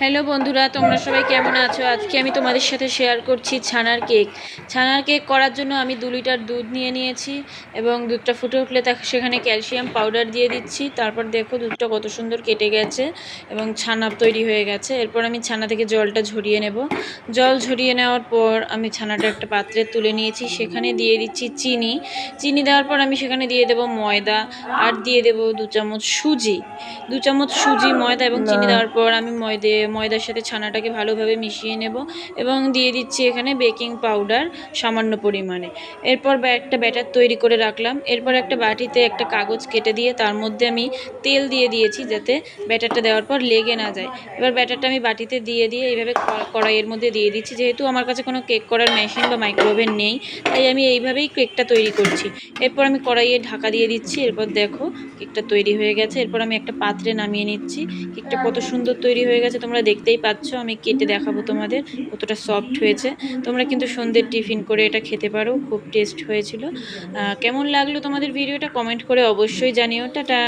Hello বন্ধুরা, তোমরা সবাই কেমন আছো? আজকে আমি তোমাদের সাথে শেয়ার করছি ছানার কেক। ছানার কেক করার জন্য আমি 2 লিটার দুধ নিয়ে নিয়েছি এবং দুধটা ফুটে উঠলে সেখানে ক্যালসিয়াম পাউডার দিয়ে দিচ্ছি। তারপর দেখো দুধটা কত সুন্দর কেটে গেছে এবং ছানা তৈরি হয়ে গেছে। এরপর আমি ছানা থেকে জলটা ঝরিয়ে নেব। জল ঝরিয়ে নেওয়ার পর আমি ছানাটা একটা পাত্রে তুলে নিয়েছি, সেখানে দিয়ে দিচ্ছি চিনি। চিনি দেওয়ার পর আমি সেখানে দিয়ে দেব ময়দা আর দিয়ে দেব 2 চামচ সুজি। 2 চামচ সুজি, ময়দা এবং চিনি দেওয়ার পর আমি ময়দার সাথে ছানাটাকে ভালোভাবে মিশিয়ে নেব এবং দিয়ে দিচ্ছি এখানে বেকিং পাউডার সামান্য পরিমাণে। এরপর একটা ব্যাটার তৈরি করে রাখলাম। এরপর একটা বাটিতে একটা কাগজ কেটে দিয়ে তার মধ্যে আমি তেল দিয়ে দিয়েছি যাতে ব্যাটারটা দেওয়ার পর লেগে না যায়। এবার ব্যাটারটা আমি বাটিতে দিয়ে এইভাবে কড়াইয়ের মধ্যে দিয়ে দিচ্ছি। যেহেতু আমার কাছে কোনো কেক করার মেশিন বা মাইক্রোওভেন নেই, তাই আমি এইভাবেই কেকটা তৈরি করছি। এরপর আমি কড়াইয়ে ঢাকা দিয়ে দিচ্ছি। এরপর দেখো কেকটা তৈরি হয়ে গেছে। এরপর আমি একটা পাত্রে নামিয়ে নিচ্ছি। কেকটা কত সুন্দর তৈরি হয়ে গেছে তোমরা দেখতেই পাচ্ছ। আমি কেটে দেখাবো তোমাদের কতটা সফট হয়েছে। তোমরা কিন্তু সন্ধ্যের টিফিন করে এটা খেতে পারো, খুব টেস্ট হয়েছিল। কেমন লাগলো তোমাদের ভিডিওটা কমেন্ট করে অবশ্যই জানিও। টাটা।